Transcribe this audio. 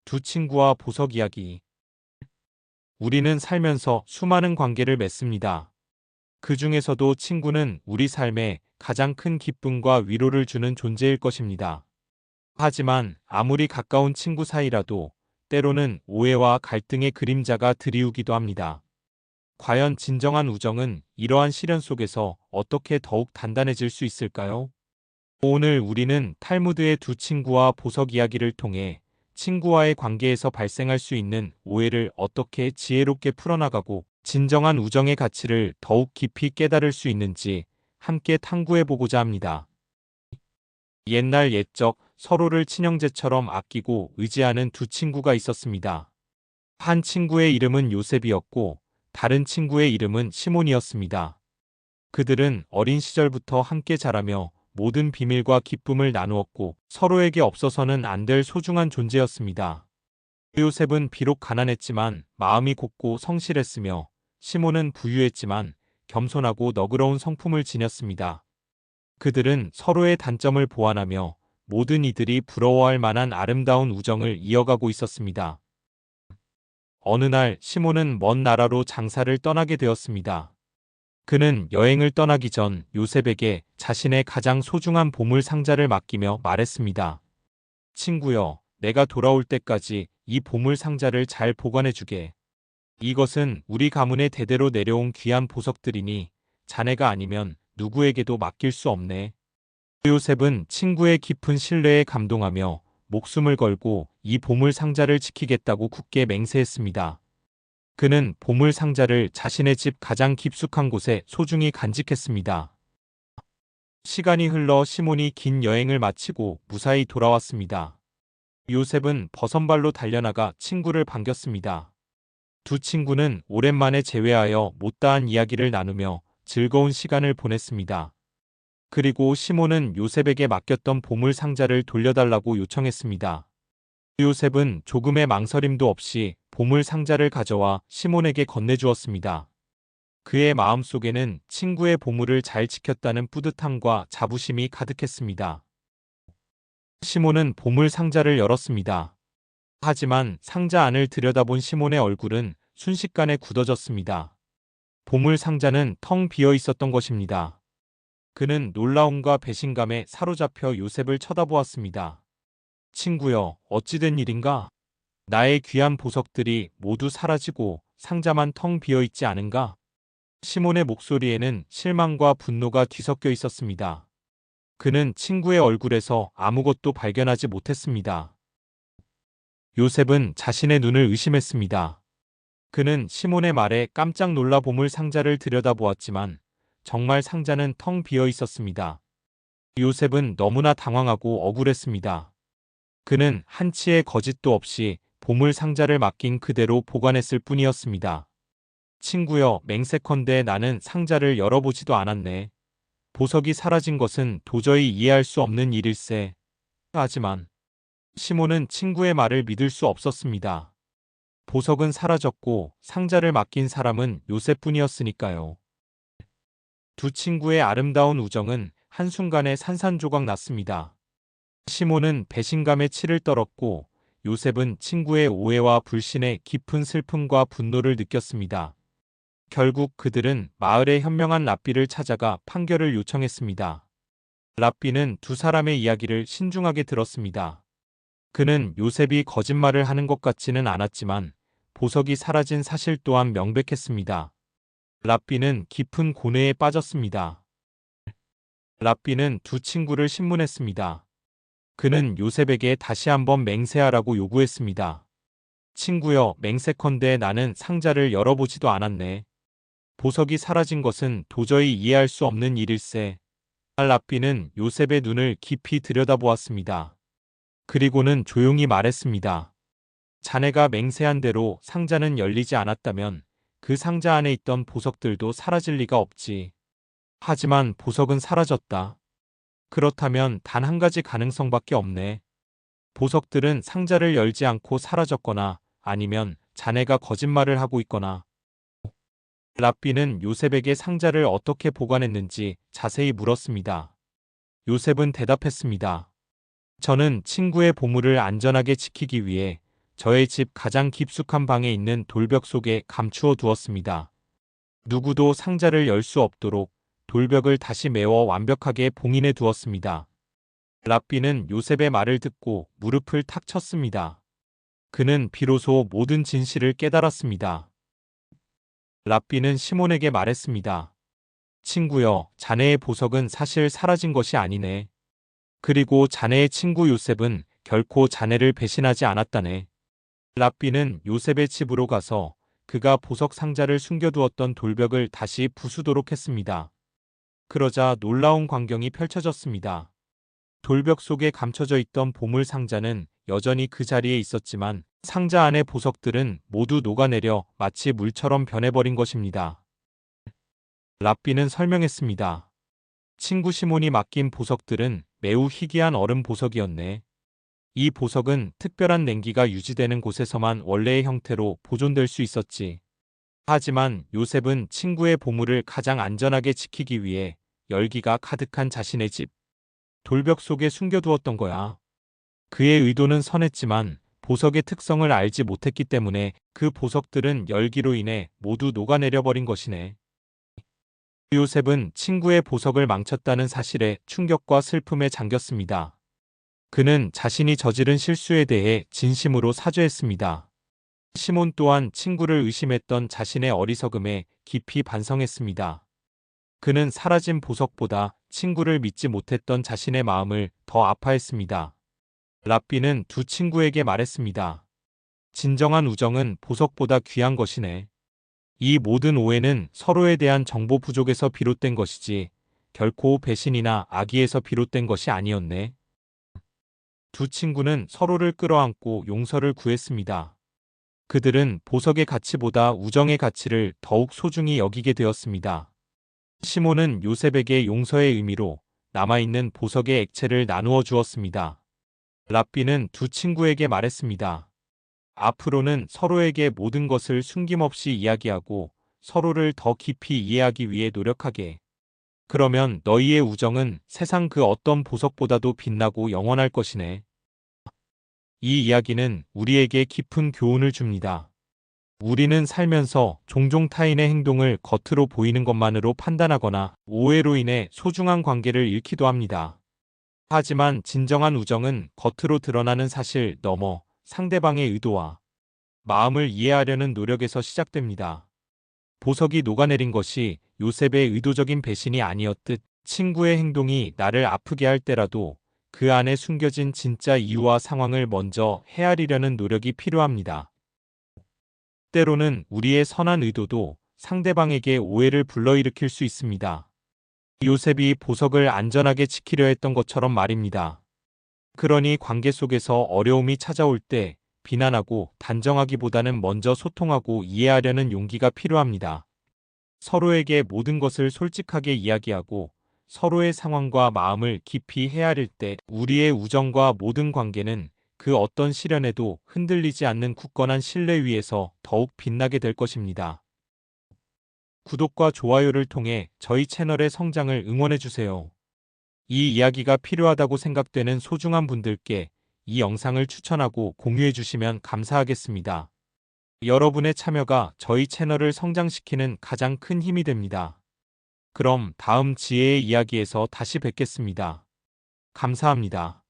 두 친구와 보석 이야기. 우리는 살면서 수많은 관계를 맺습니다. 그 중에서도 친구는 우리 삶에 가장 큰 기쁨과 위로를 주는 존재일 것입니다. 하지만 아무리 가까운 친구 사이라도 때로는 오해와 갈등의 그림자가 드리우기도 합니다. 과연 진정한 우정은 이러한 시련 속에서 어떻게 더욱 단단해질 수 있을까요? 오늘 우리는 탈무드의 두 친구와 보석 이야기를 통해 친구와의 관계에서 발생할 수 있는 오해를 어떻게 지혜롭게 풀어나가고 진정한 우정의 가치를 더욱 깊이 깨달을 수 있는지 함께 탐구해보고자 합니다. 옛날 옛적 서로를 친형제처럼 아끼고 의지하는 두 친구가 있었습니다. 한 친구의 이름은 요셉이었고 다른 친구의 이름은 시몬이었습니다. 그들은 어린 시절부터 함께 자라며 모든 비밀과 기쁨을 나누었고 서로에게 없어서는 안 될 소중한 존재였습니다. 요셉은 비록 가난했지만 마음이 곱고 성실했으며 시몬은 부유했지만 겸손하고 너그러운 성품을 지녔습니다. 그들은 서로의 단점을 보완하며 모든 이들이 부러워할 만한 아름다운 우정을 이어가고 있었습니다. 어느 날 시몬은 먼 나라로 장사를 떠나게 되었습니다. 그는 여행을 떠나기 전 요셉에게 자신의 가장 소중한 보물 상자를 맡기며 말했습니다. 친구여, 내가 돌아올 때까지 이 보물 상자를 잘 보관해주게. 이것은 우리 가문의 대대로 내려온 귀한 보석들이니 자네가 아니면 누구에게도 맡길 수 없네. 요셉은 친구의 깊은 신뢰에 감동하며 목숨을 걸고 이 보물 상자를 지키겠다고 굳게 맹세했습니다. 그는 보물 상자를 자신의 집 가장 깊숙한 곳에 소중히 간직했습니다. 시간이 흘러 시몬이 긴 여행을 마치고 무사히 돌아왔습니다. 요셉은 버선발로 달려나가 친구를 반겼습니다. 두 친구는 오랜만에 재회하여 못다한 이야기를 나누며 즐거운 시간을 보냈습니다. 그리고 시몬은 요셉에게 맡겼던 보물 상자를 돌려달라고 요청했습니다. 요셉은 조금의 망설임도 없이 보물 상자를 가져와 시몬에게 건네주었습니다. 그의 마음속에는 친구의 보물을 잘 지켰다는 뿌듯함과 자부심이 가득했습니다. 시몬은 보물 상자를 열었습니다. 하지만 상자 안을 들여다본 시몬의 얼굴은 순식간에 굳어졌습니다. 보물 상자는 텅 비어 있었던 것입니다. 그는 놀라움과 배신감에 사로잡혀 요셉을 쳐다보았습니다. 친구여, 어찌된 일인가? 나의 귀한 보석들이 모두 사라지고 상자만 텅 비어 있지 않은가? 시몬의 목소리에는 실망과 분노가 뒤섞여 있었습니다. 그는 친구의 얼굴에서 아무것도 발견하지 못했습니다. 요셉은 자신의 눈을 의심했습니다. 그는 시몬의 말에 깜짝 놀라 보물 상자를 들여다보았지만 정말 상자는 텅 비어 있었습니다. 요셉은 너무나 당황하고 억울했습니다. 그는 한치의 거짓도 없이 보물 상자를 맡긴 그대로 보관했을 뿐이었습니다. 친구여, 맹세컨대 나는 상자를 열어보지도 않았네. 보석이 사라진 것은 도저히 이해할 수 없는 일일세. 하지만 시몬은 친구의 말을 믿을 수 없었습니다. 보석은 사라졌고 상자를 맡긴 사람은 요셉뿐이었으니까요. 두 친구의 아름다운 우정은 한순간에 산산조각 났습니다. 시몬은 배신감에 치를 떨었고 요셉은 친구의 오해와 불신에 깊은 슬픔과 분노를 느꼈습니다. 결국 그들은 마을의 현명한 랍비를 찾아가 판결을 요청했습니다. 랍비는 두 사람의 이야기를 신중하게 들었습니다. 그는 요셉이 거짓말을 하는 것 같지는 않았지만 보석이 사라진 사실 또한 명백했습니다. 랍비는 깊은 고뇌에 빠졌습니다. 랍비는 두 친구를 신문했습니다. 그는 요셉에게 다시 한번 맹세하라고 요구했습니다. 친구여, 맹세컨대 나는 상자를 열어보지도 않았네. 보석이 사라진 것은 도저히 이해할 수 없는 일일세. 랍비는 요셉의 눈을 깊이 들여다보았습니다. 그리고는 조용히 말했습니다. 자네가 맹세한 대로 상자는 열리지 않았다면 그 상자 안에 있던 보석들도 사라질 리가 없지. 하지만 보석은 사라졌다. 그렇다면 단 한 가지 가능성밖에 없네. 보석들은 상자를 열지 않고 사라졌거나 아니면 자네가 거짓말을 하고 있거나. 랍비는 요셉에게 상자를 어떻게 보관했는지 자세히 물었습니다. 요셉은 대답했습니다. 저는 친구의 보물을 안전하게 지키기 위해 저의 집 가장 깊숙한 방에 있는 돌벽 속에 감추어 두었습니다. 누구도 상자를 열 수 없도록 돌벽을 다시 메워 완벽하게 봉인해 두었습니다. 랍비는 요셉의 말을 듣고 무릎을 탁 쳤습니다. 그는 비로소 모든 진실을 깨달았습니다. 랍비는 시몬에게 말했습니다. 친구여, 자네의 보석은 사실 사라진 것이 아니네. 그리고 자네의 친구 요셉은 결코 자네를 배신하지 않았다네. 랍비는 요셉의 집으로 가서 그가 보석 상자를 숨겨두었던 돌벽을 다시 부수도록 했습니다. 그러자 놀라운 광경이 펼쳐졌습니다. 돌벽 속에 감춰져 있던 보물 상자는 여전히 그 자리에 있었지만 상자 안의 보석들은 모두 녹아내려 마치 물처럼 변해버린 것입니다. 랍비는 설명했습니다. 친구 시몬이 맡긴 보석들은 매우 희귀한 얼음 보석이었네. 이 보석은 특별한 냉기가 유지되는 곳에서만 원래의 형태로 보존될 수 있었지. 하지만 요셉은 친구의 보물을 가장 안전하게 지키기 위해 열기가 가득한 자신의 집, 돌벽 속에 숨겨두었던 거야. 그의 의도는 선했지만 보석의 특성을 알지 못했기 때문에 그 보석들은 열기로 인해 모두 녹아내려 버린 것이네. 요셉은 친구의 보석을 망쳤다는 사실에 충격과 슬픔에 잠겼습니다. 그는 자신이 저지른 실수에 대해 진심으로 사죄했습니다. 시몬 또한 친구를 의심했던 자신의 어리석음에 깊이 반성했습니다. 그는 사라진 보석보다 친구를 믿지 못했던 자신의 마음을 더 아파했습니다. 랍비는 두 친구에게 말했습니다. 진정한 우정은 보석보다 귀한 것이네. 이 모든 오해는 서로에 대한 정보 부족에서 비롯된 것이지 결코 배신이나 악의에서 비롯된 것이 아니었네. 두 친구는 서로를 끌어안고 용서를 구했습니다. 그들은 보석의 가치보다 우정의 가치를 더욱 소중히 여기게 되었습니다. 시몬은 요셉에게 용서의 의미로 남아있는 보석의 액체를 나누어 주었습니다. 랍비는 두 친구에게 말했습니다. 앞으로는 서로에게 모든 것을 숨김없이 이야기하고 서로를 더 깊이 이해하기 위해 노력하게. 그러면 너희의 우정은 세상 그 어떤 보석보다도 빛나고 영원할 것이네. 이 이야기는 우리에게 깊은 교훈을 줍니다. 우리는 살면서 종종 타인의 행동을 겉으로 보이는 것만으로 판단하거나 오해로 인해 소중한 관계를 잃기도 합니다. 하지만 진정한 우정은 겉으로 드러나는 사실 넘어 상대방의 의도와 마음을 이해하려는 노력에서 시작됩니다. 보석이 녹아내린 것이 요셉의 의도적인 배신이 아니었듯 친구의 행동이 나를 아프게 할 때라도 그 안에 숨겨진 진짜 이유와 상황을 먼저 헤아리려는 노력이 필요합니다. 때로는 우리의 선한 의도도 상대방에게 오해를 불러일으킬 수 있습니다. 요셉이 보석을 안전하게 지키려 했던 것처럼 말입니다. 그러니 관계 속에서 어려움이 찾아올 때 비난하고 단정하기보다는 먼저 소통하고 이해하려는 용기가 필요합니다. 서로에게 모든 것을 솔직하게 이야기하고 서로의 상황과 마음을 깊이 헤아릴 때 우리의 우정과 모든 관계는 그 어떤 시련에도 흔들리지 않는 굳건한 신뢰 위에서 더욱 빛나게 될 것입니다. 구독과 좋아요를 통해 저희 채널의 성장을 응원해주세요. 이 이야기가 필요하다고 생각되는 소중한 분들께 이 영상을 추천하고 공유해주시면 감사하겠습니다. 여러분의 참여가 저희 채널을 성장시키는 가장 큰 힘이 됩니다. 그럼 다음 지혜의 이야기에서 다시 뵙겠습니다. 감사합니다.